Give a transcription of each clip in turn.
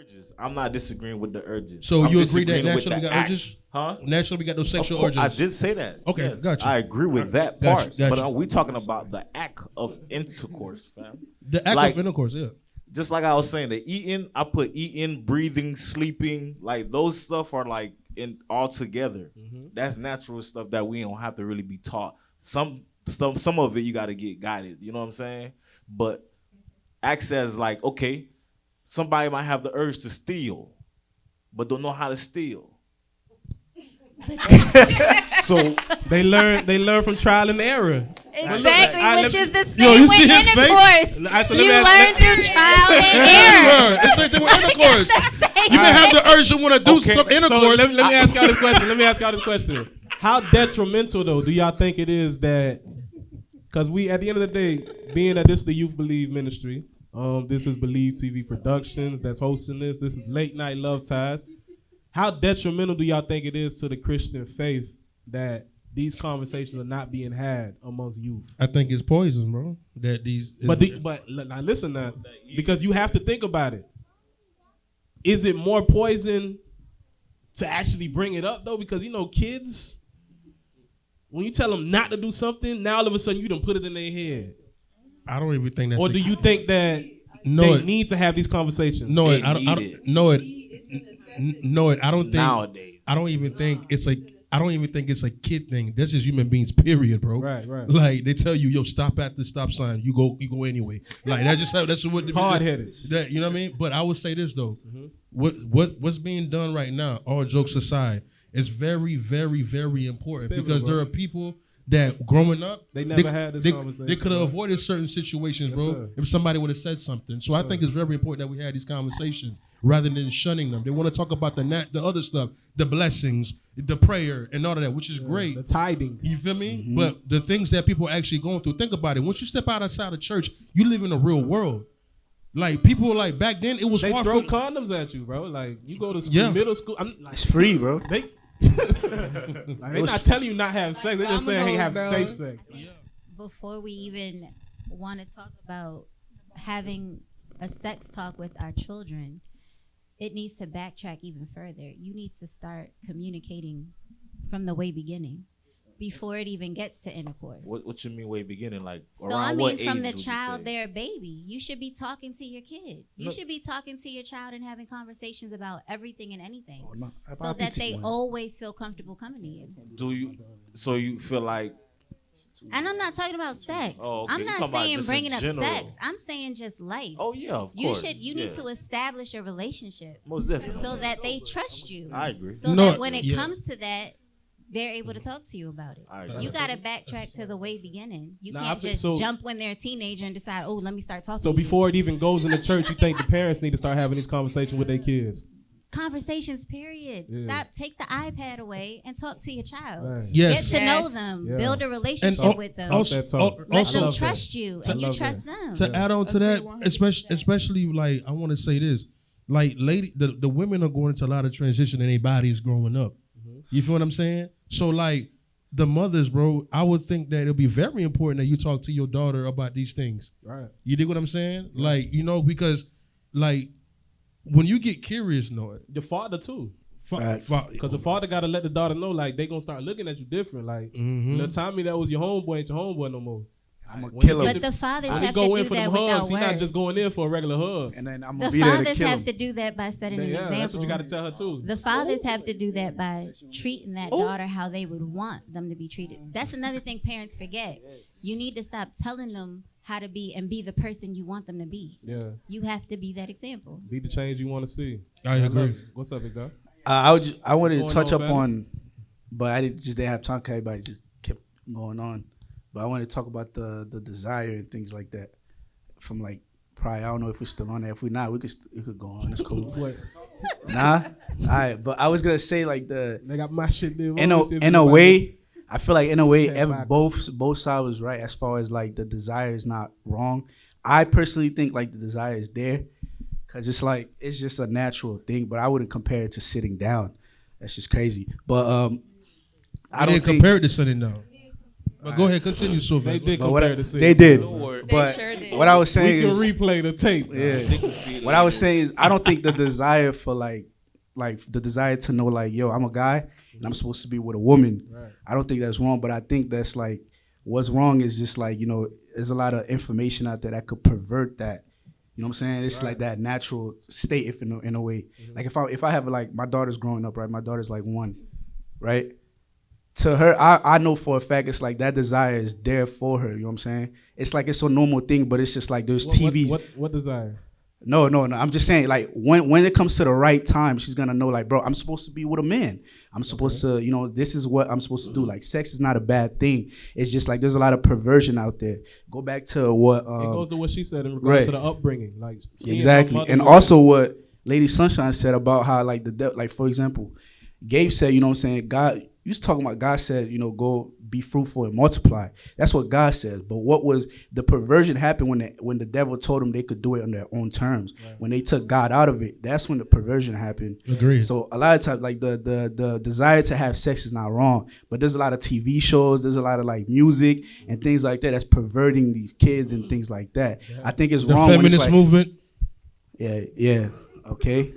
urges. I'm not disagreeing with the urges. So I'm you agree that disagreeing with naturally the we got act. urges? Huh? Naturally we got those sexual urges. I did say that. Okay, yes. gotcha. I agree with that Gotcha, part. gotcha. But we talking about the act of intercourse, fam. The act Like- of intercourse, yeah. Just like I was saying, the eating, I put eating, breathing, sleeping, like those stuff are like in all together. That's natural stuff that we don't have to really be taught. Some of it you got to get guided. You know what I'm saying? But acts as like, okay, somebody might have the urge to steal, but don't know how to steal. So They learn from trial and error. Exactly, which is the same Yo, you see with his face? intercourse. You learn through trial and error. It's the same thing with intercourse. You may have the urge to want to do some intercourse. So let me ask y'all this question. How detrimental though do y'all think it is that? Because we, at the end of the day, being that this is the Youth Believe ministry, this is Believe TV Productions that's hosting this. This is Late Night Love Ties. How detrimental do y'all think it is to the Christian faith that these conversations are not being had amongst youth? I think it's poison, bro. That these, But now listen now, because you have to think about it. Is it more poison to actually bring it up though? Because kids, when you tell them not to do something, now all of a sudden you done put it in their head. I don't even think that's. Or do you think that they need to have these conversations? No, I don't think. nowadays, I don't even think it's like. I don't even think it's a kid thing. That's just human beings, period, bro. Right. Like they tell you, yo, stop at the stop sign. You go anyway. Like that's what hard headed. You know what I mean? But I would say this though, what's being done right now, all jokes aside, is very, very, very important because there are people that growing up they never had this conversation. They could have avoided certain situations, bro, sir. if somebody would have said something. So I think it's very important that we had these conversations rather than shunning them. They want to talk about the other stuff, the blessings, the prayer, and all of that, which is great. The tithing. You feel me? But the things that people are actually going through, think about it. Once you step outside of church, you live in a real world. Like people, like back then, it was They hard throw for condoms at you, bro. Like you go to school, middle school. It's free, bro. They not telling you not have sex. They just saying, hey, have safe sex. Before we even want to talk about having a sex talk with our children, it needs to backtrack even further. You need to start communicating from the way beginning, before it even gets to intercourse. what you mean way beginning? Like So around I mean, what from age the would you child, say? their baby, you should be talking to your kid. You should be talking to your child and having conversations about everything and anything, so that they always feel comfortable coming to you. Do you? So you feel like? And I'm not talking about sex. Oh, okay. I'm You not talking about saying just in bringing up general. sex. I'm saying just life. Oh yeah, of You course. You need to establish a relationship Most definitely. so that they trust you. I agree. So No, that when it yeah. comes to that, they're able to talk to you about it. I agree. You got to backtrack to the way beginning. You Nah, I can't think just so. jump when they're a teenager and decide, oh, let me start talking. So to you. before it even goes in the church, you think the parents need to start having these conversations with their kids? Conversations, period. Yeah. Stop, take the iPad away and talk to your child. Right. Yes. Get to know Yes. them. Yeah. Build a relationship And with them. also, That talk. Let also them love that. trust you and you love trust that. them. to add on to that, especially like I want to say this, like the women are going into a lot of transition in their bodies growing up. You feel what I'm saying? So like the mothers, bro, I would think that it'll be very important that you talk to your daughter about these things. Right. You dig what I'm saying? Like, because like when you get curious, The father too. Facts. Because the father got to let the daughter know, like, they going to start looking at you different. Like, little Tommy that was your homeboy ain't your homeboy no more. I'm a When killer. But the fathers When he have to go in do for that them without hugs, he not words. just going in for a regular hug. And then I'm The gonna be there to fathers kill have him. to do that by setting an Yeah, example. that's what you got to tell her too. The fathers have to do that by treating that daughter how they would want them to be treated. That's another thing parents forget. You need to stop telling them how to be and be the person you want them to be. Yeah. You have to be that example. Be the change you want to see. I agree. love it. What's up, big guy? I wanted to What's touch going up on, on, but I just didn't have time because everybody just kept going on. But I wanted to talk about the desire and things like that from like probably, I don't know if we're still on there. If we're not, we could go on. It's cool. What? Nah? All right. But I was going to say like They got my shit there. in a way, I feel like in a way, Yeah, back. both sides was right as far as like the desire is not wrong. I personally think like the desire is there because it's just a natural thing, but I wouldn't compare it to sitting down. That's just crazy. But I don't didn't think, compare it to sitting down. But go ahead, continue, They Sylvan. did But what compare I, the scene. they did. They But sure did. what I was We saying can is, replay the tape. yeah. What I was saying is, I don't think the desire for like the desire to know like, yo, I'm a guy and I'm supposed to be with a woman. Right. I don't think that's wrong, but I think that's like what's wrong is just like, you know, there's a lot of information out there that could pervert that. You know what I'm saying? It's like that natural state, if in a way. Like if I have like my daughter's growing up, right? My daughter's like 1, right? To her, I know for a fact it's like that desire is there for her. You know what I'm saying? It's like it's a normal thing, but it's just like there's TVs. What desire? No. I'm just saying, like, when it comes to the right time, she's gonna know, like, bro, I'm supposed to be with a man. I'm supposed to, you know, this is what I'm supposed to do. Like, sex is not a bad thing. It's just like there's a lot of perversion out there. Go back to what It goes to what she said in regards right. to the upbringing, like seeing her exactly, mother and was- also what Lady Sunshine said about how like like for example, Gabe said, you know what I'm saying, God. You was talking about God said, you know, go be fruitful and multiply. That's what God says. But what was the perversion happened when the devil told them they could do it on their own terms. Right. When they took God out of it, that's when the perversion happened. Agreed. So a lot of times, like the desire to have sex is not wrong, but there's a lot of TV shows, there's a lot of like music and things like that that's perverting these kids and things like that. Yeah. I think it's the wrong. Feminist when it's like, movement. Yeah. Okay.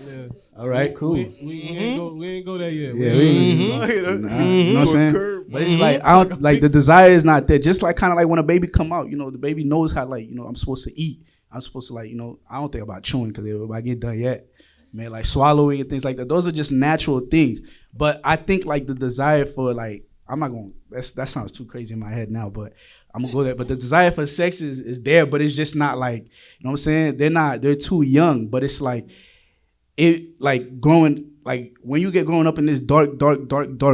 Yeah. All right, cool. We ain't go there yet. Yeah, you know what I'm saying? But it's like I don't like the desire is not there. Just like kind of like when a baby come out, you know, the baby knows how like, you know, I'm supposed to eat. I'm supposed to like, you know, I don't think about chewing because if I get done yet, man, like swallowing and things like that. Those are just natural things. But I think like the desire for like, I'm not going. That sounds too crazy in my head now, but I'm gonna go there. But the desire for sex is there, but it's just not like, you know what I'm saying? They're too young, but it's like. It like growing like when you get growing up in this dark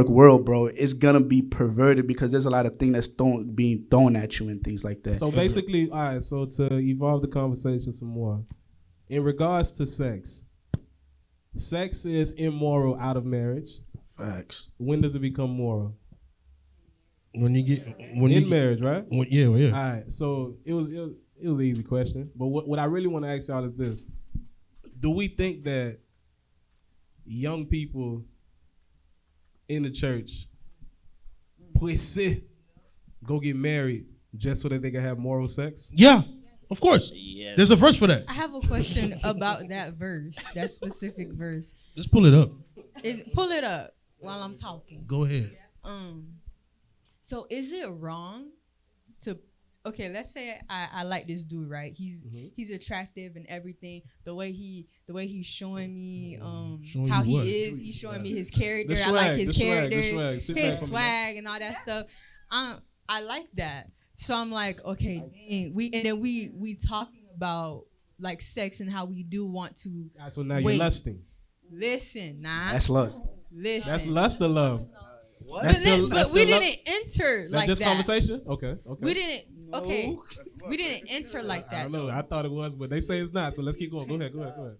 world, bro, it's gonna be perverted because there's a lot of things that's being thrown at you and things like that. So basically, all right. So to evolve the conversation some more, in regards to sex is immoral out of marriage. Facts. When does it become moral? When you get marriage, right? Yeah. All right. So it was an easy question, but what I really want to ask y'all is this. Do we think that young people in the church go get married just so that they can have moral sex? Yeah, of course. Yes. There's a verse for that. I have a question about that verse, that specific verse. Let's pull it up. Pull it up while I'm talking. Go ahead. So is it wrong to let's say I like this dude, right? He's attractive and everything. The way he's showing me Showing how you what? he is, he's showing me his character. The I like swag, his the swag, character, the swag. Sit back his from swag and all that stuff. I like that. So I'm like, okay, dang. We talking about like sex and how we do want to. So now you're lusting. Listen, nah. That's lust. Listen. That's lust or love. But we didn't enter like this that. conversation? Okay. We didn't. Okay. We didn't enter like that. I don't know. I thought it was, but they say it's not. So let's keep going. Go ahead.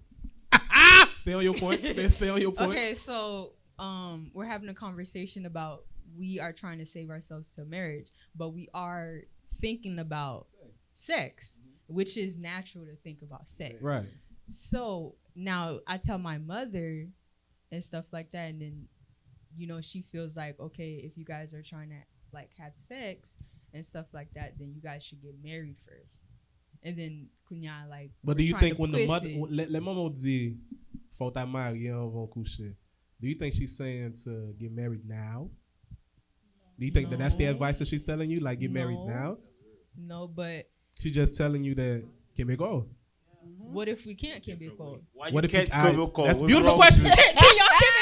Stay on your point. Stay on your point. Okay, so we're having a conversation about we are trying to save ourselves to marriage, but we are thinking about sex, which is natural to think about sex. Right. So now I tell my mother and stuff like that, and then you know she feels like, okay, if you guys are trying to like have sex and stuff like that, then you guys should get married first, and then kunya like. But do you think when the mother, it, let maman dit, faut ta marier avant coucher. Do you think she's saying to get married now? Do you think that that's the advice that she's telling you, like get married now? No, but she's just telling you that can we go? What if we can't be cold? What if can't That's a beautiful question.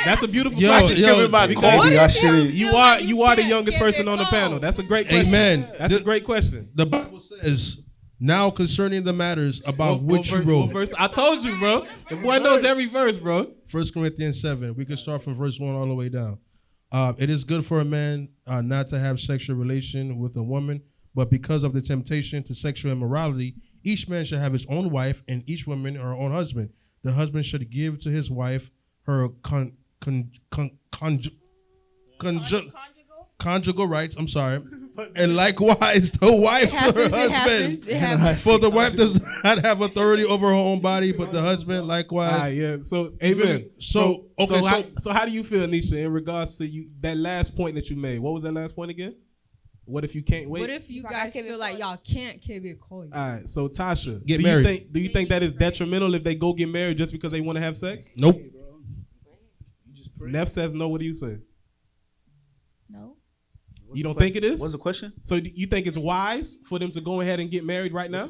That's a beautiful question. Because you are the youngest person on the panel. That's a great question. Amen. That's a great question. The Bible says, now concerning the matters about which you wrote. Verse? I told you, bro. The boy knows every verse, bro. 1 Corinthians 7. We can start from verse 1 all the way down. It is good for a man not to have sexual relation with a woman, but because of the temptation to sexual immorality, each man should have his own wife, and each woman her own husband. The husband should give to his wife her conjugal rights. I'm sorry, and likewise the wife to her husband. It happens. For the wife does not have authority over her own body, but the husband likewise. Yeah. So, amen. So how do you feel, Nisha, in regards to you that last point that you made? What was that last point again? What if you can't wait? What if you guys feel like y'all can't call you? All right, so Tasha, Get married. Do you think that is detrimental if they go get married just because they want to have sex? Nope. Neff says no. What do you say? No. You don't think it is? What's the question? So do you think it's wise for them to go ahead and get married right now?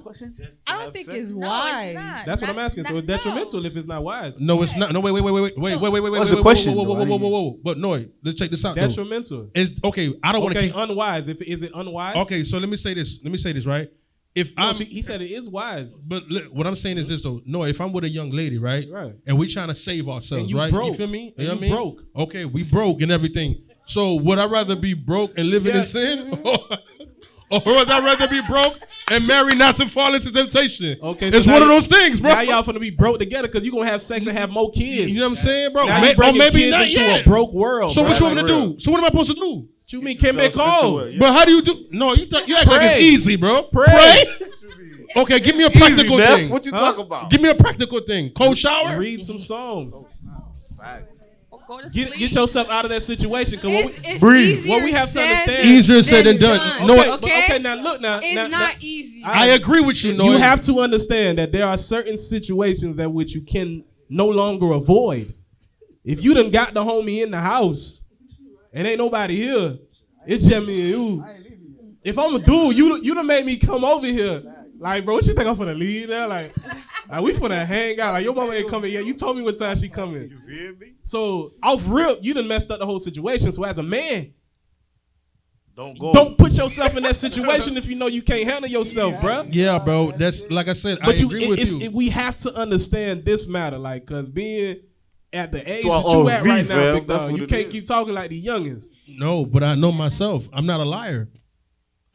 I don't think it's No, wise. it's not. That's what I'm asking. So it's No. detrimental if it's not wise. No, it's not. No, wait. What's the question, Whoa. But no, let's check this out. Though. Detrimental. It's okay. I don't want to Okay, keep. unwise. Is it unwise? Okay, so let me say this. Right? If No, I'm, he said it is wise. but what I'm saying is this though. No, if I'm with a young lady, right? Right. And we trying to save ourselves, And you right? broke. You feel me? And know you what I mean? broke. Okay, we broke and everything. So would I rather be broke and living in sin, or would I rather be broke and marry not to fall into temptation? Okay, it's so one of now those things, bro. Now y'all finna be broke together because you gonna have sex and have more kids. You know what I'm saying, bro? Now you Or bringing maybe kids not into yet. a broke world. So bro. what you want me to real. do? So what am I supposed to do? What you mean can be cold? But how do you do? No, you act like it's Pray. easy, bro. Pray. Okay, give me a practical Easy, Neff. thing. What you talking about? Give me a practical thing. Cold shower. Read some songs. Facts. Go to Get sleep. yourself out of that situation. Cause It's Breathe. easier What we have to said understand- Easier said than done. No, okay, okay? okay, now look now. It's now, not easy. I agree with you. You Noy. have to understand that there are certain situations that which you can no longer avoid. If you done got the homie in the house and ain't nobody here, it's just me and you. If I'm a dude, you done made me come over here. Like, bro, what you think I'm finna leave there? Like we finna hang out. Like, your mama ain't coming yet. You told me what time she coming. You feel me? So, off rip, you done messed up the whole situation. So, as a man, Don't put yourself in that situation if you know you can't handle yourself, bruh. Yeah, bro. That's like I said. I But agree with you. we have to understand this matter, like, cause being at the age Well, that you oh, at V, right now, fam, big that's dog, what you it can't is. keep talking like the youngest. No, but I know myself. I'm not a liar.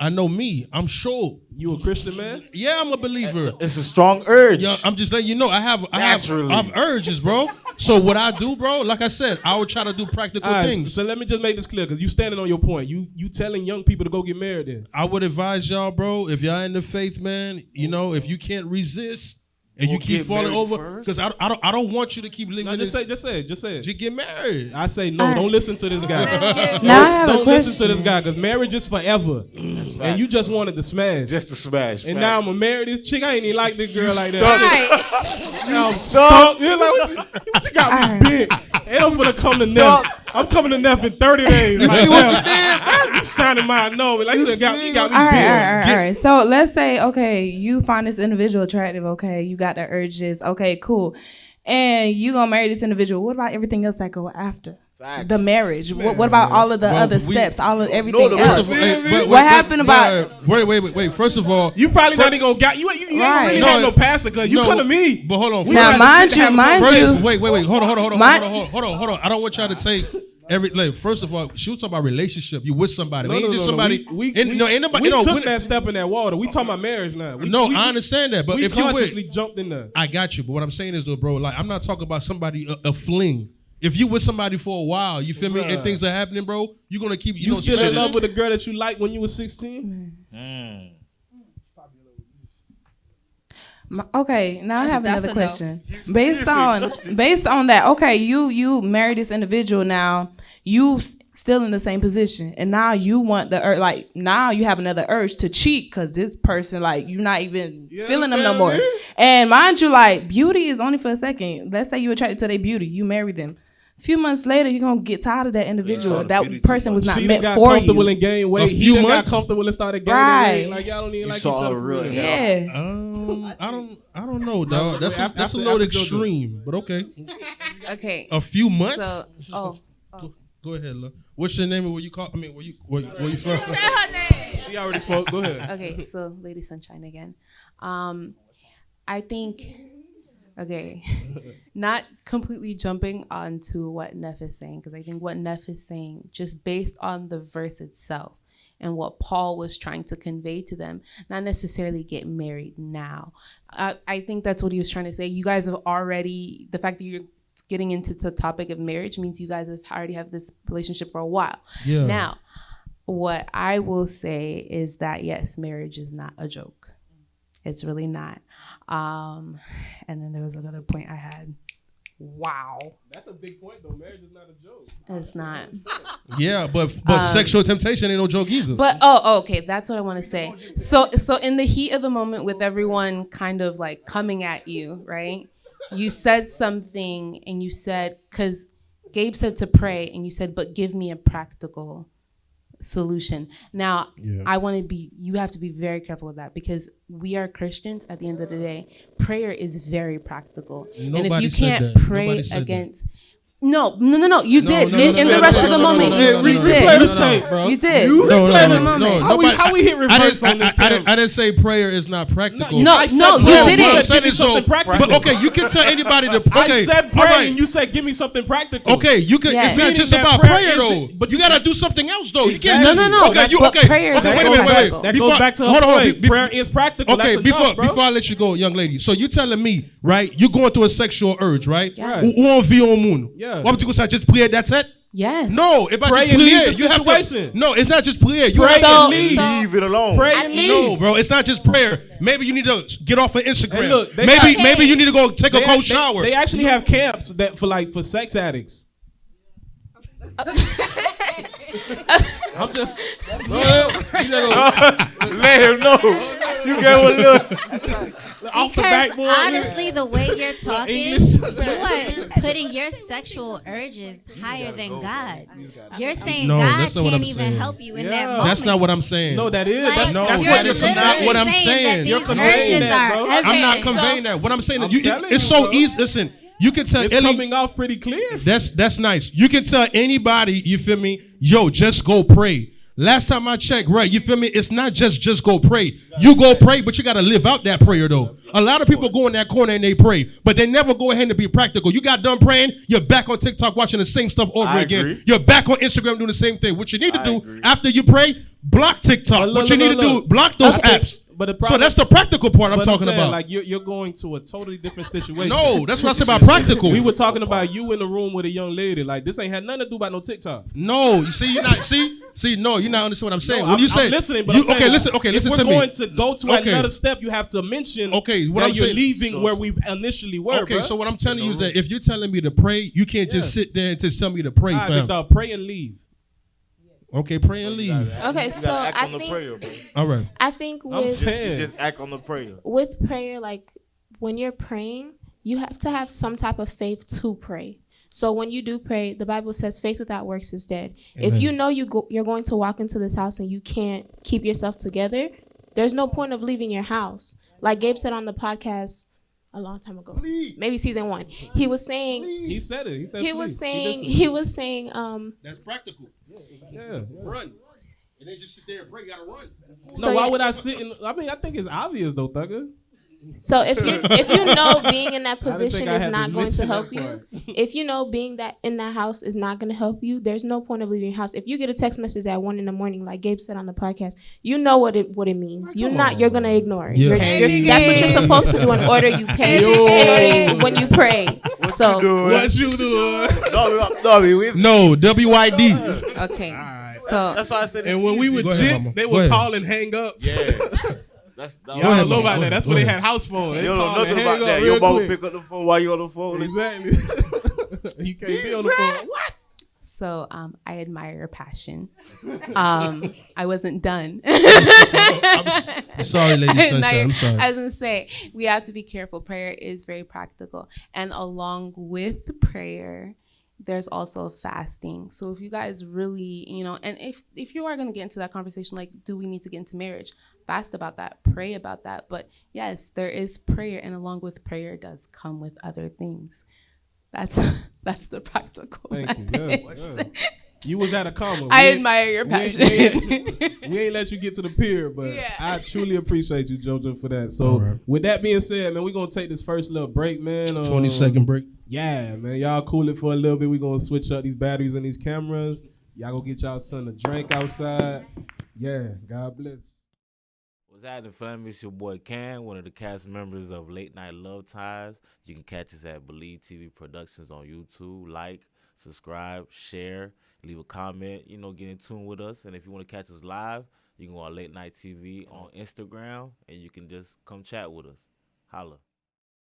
I know me. I'm sure. You a Christian man? Yeah, I'm a believer. It's a strong urge. Yeah, I'm just letting you know. I have Naturally. urges, bro. So what I do, bro, like I said, I would try to do practical All right, things. so let me just make this clear, cause you standing on your point. You telling young people to go get married then. I would advise y'all, bro, if y'all in the faith, man, you know, if you can't resist and you Go keep get falling married over, first. because I don't want you to keep living No, this. just say it. Just get married. I say no. Don't listen to this guy. Now I have a Don't listen to question. this guy, cause marriage is forever, and you just wanted to smash. Just to smash. And facts. now I'm gonna marry this chick. I ain't even like this girl like that. Right. Now I'm stuck. You're like, what you got me big? And I'm gonna come to Neff. I'm coming to Neff in 30 days. You Like, see what Neff, you did? you signing my no. Like you got me All big. right. So let's say, okay, you find this individual attractive. Okay, you got the urges. Okay, cool. And you gonna marry this individual. What about everything else that go after Facts. the marriage? What about all of the Well, other we- steps? All of everything the else? rest of Hey, What happened about- Wait. First of all, You probably not even gonna got you. You ain't Right. really No, have no pastor, cause you no, come to me. But hold on. We Now, gotta mind sit and you, have a mind conversation. you. Wait. Hold on. My- Hold on. I don't want y'all to take every like. First of all, she was talking about relationship. You with somebody. No, ain't no, just no, no. somebody. We ain't nobody. we No, took that step in that water. We talking about marriage now. I understand that, but we if you with, consciously jumped in there. I got you. But what I'm saying is though, bro, like I'm not talking about somebody a fling. If you with somebody for a while, you feel me, and things are happening, bro, you're gonna keep. You know, still in shit. love with a girl that you liked when you were 16? Okay, now I have That's another a no. question. Based on that, okay, you marry this individual now, you still in the same position, and now you want now you have another urge to cheat because this person like you're not even feeling them no more. And mind you, like beauty is only for a second. Let's say you attracted to their beauty, you marry them. A few months later, you're gonna get tired of that individual. Yeah. That person was not She done meant got for comfortable you. and gained weight. A He few done got months? comfortable and started gaining Right. weight. Like y'all don't even like each saw other the for real real. Yeah. I don't know, dog. That's After- a after little Jojo. extreme, but okay. Okay. A few months. So, Go ahead, love. What's your name and where you call? I mean, where you from? She already spoke. Go ahead. okay. So, Lady Sunshine again. I think, okay, not completely jumping onto what Neff is saying, because I think what Neff is saying, just based on the verse itself and what Paul was trying to convey to them, not necessarily get married now. I think that's what he was trying to say. You guys have already, the fact that you're getting into the topic of marriage means you guys have already have this relationship for a while. Yeah. Now, what I will say is that yes, marriage is not a joke. It's really not. And then there was another point I had. Wow. That's a big point, though. Marriage is not a joke. It's not. Yeah, but sexual temptation ain't no joke either. But okay, that's what I want to say. So in the heat of the moment, with everyone kind of like coming at you, right? You said something, and you said, because Gabe said to pray, and you said, but give me a practical solution. Now, I want to be, you have to be very careful with that, because we are Christians at the end of the day. Prayer is very practical. And if you can't pray against... No, you did. In the rush of the moment, you did. Replay the tape, bro. You did. No. How we hit reverse on this? I didn't say prayer is not practical. No, you didn't. Give me something practical. But okay, you can tell anybody to. Okay, I said pray, and you said give me something practical. Okay, you can. Yeah. It's not just Meaning that about prayer prayer though. isn't- but You you gotta do something else though. You can't. No. Okay, you But okay? prayer is Okay, very wait. practical. That goes back to her point. Prayer is practical. Okay, That's enough, bro. before I let you go, young lady. So you telling me, right? You going through a sexual urge, right? Yes. Ou on vit au monde. Yeah. What you gonna say? Just prier, that's it? Yes. No, if I Pray just and prier, leave the you have situation. to. No, it's not just prayer. You Pray have to. and leave. Leave it alone. Pray and leave. No, bro, it's not just prayer. Maybe you need to get off of Instagram. Hey, look, they maybe you need to go take a cold shower. They actually have camps that for sex addicts. I'm just Let him know. You gave a look. off the Because backboard. honestly, the way you're talking, English. you are putting your sexual urges higher than God. You're saying No, God that's not what can't I'm even saying. help you in Yeah. that moment. That's not what I'm saying. No, that is. Like, That's No, that's you're what that is it not what I'm literally saying. that You're these conveying urges that, are bro. everything. I'm not conveying that. What I'm saying I'm is telling it's you, so bro. easy. Listen, you can tell It's any. coming off pretty clear. That's nice. You can tell anybody, you feel me? Yo, just go pray. Last time I checked, right, you feel me? It's not just go pray. You go pray, but you got to live out that prayer, though. A lot of people go in that corner and they pray, but they never go ahead and be practical. You got done praying, you're back on TikTok watching the same stuff over I again. agree. You're back on Instagram doing the same thing. What you need to I do agree. after you pray, block TikTok. But look, What you look, need to look. do, block those apps. But the So problem, that's the practical part I'm but talking saying, about. Like you're going to a totally different situation. No, that's what I said about practical. We were talking about you in the room with a young lady. Like this ain't had nothing to do about no TikTok. No, you see, you're not. See, no, you're not understanding what I'm saying. No, when you say I'm listening, but you, I'm saying, okay, listen if to we're me. going to go to Okay. another step, you have to mention Okay, what that I'm you're saying- leaving where we initially were. Okay, bruh. so what I'm telling you is that if you're telling me to pray, you can't just sit there and just tell me to pray, All right, fam. big dog, pray and leave. Okay, pray and leave. Okay, You so gotta act I on the think prayer, bro. All right. I think I'm with saying. You just act on the prayer. with prayer, like when you're praying, you have to have some type of faith to pray. So when you do pray, the Bible says faith without works is dead. If you know you're going to walk into this house and you can't keep yourself together, there's no point of leaving your house. Like Gabe said on the podcast a long time ago, maybe season 1, he was saying He said it. He said he please. was saying did say he was saying That's practical. it. Yeah. Run. And then just sit there and pray. You gotta run. No, So, why yeah. would I sit in? I mean, I think it's obvious though, Thugger. So if you know being in that I didn't position think I is had to not going to mention help that you, part. if you know being that in that house is not going to help you, there's no point of leaving your house. If you get a text message at 1 a.m, like Gabe said on the podcast, you know what it means. You're gonna ignore it. Yeah. That's what you're supposed to do in order you pay when you pray. So What you doing? No, WID. Okay. So That's why I said. And when we were Go ahead, jits, mama. they Go would ahead. call and hang up. Yeah. That's Y'all ahead, don't know mama. about Go that. That's ahead. when they Go had house phone. You They don't know call and nothing hang about up that. real Your mama quick. pick up the phone while you on the phone. Exactly. You can't be on the phone. What? So I admire your passion. I wasn't done. I'm sorry, Lady Sunshine. I'm sorry. I was gonna say we have to be careful. Prayer is very practical, and along with prayer, there's also fasting. So if you guys really, and if you are gonna get into that conversation, like, do we need to get into marriage? Fast about that, pray about that. But yes, there is prayer, and along with prayer does come with other things. That's the practical. Thank you. message. Yes, yeah. You was at a comma. I admire your passion. We ain't let you get to the pier, but Yeah. I truly appreciate you, JoJo, for that. So, All right. with that being said, man, we're going to take this first little break, man. 20-second break. Yeah, man. Y'all cool it for a little bit. We're going to switch up these batteries and these cameras. Y'all go get y'all son a drink outside. Yeah, God bless. What's happening, fam? It's your boy Cam, one of the cast members of Late Night Love Ties. You can catch us at Believe TV Productions on YouTube. Like, subscribe, share, leave a comment, get in tune with us. And if you want to catch us live, you can go on Late Night TV on Instagram, and you can just come chat with us. Holla.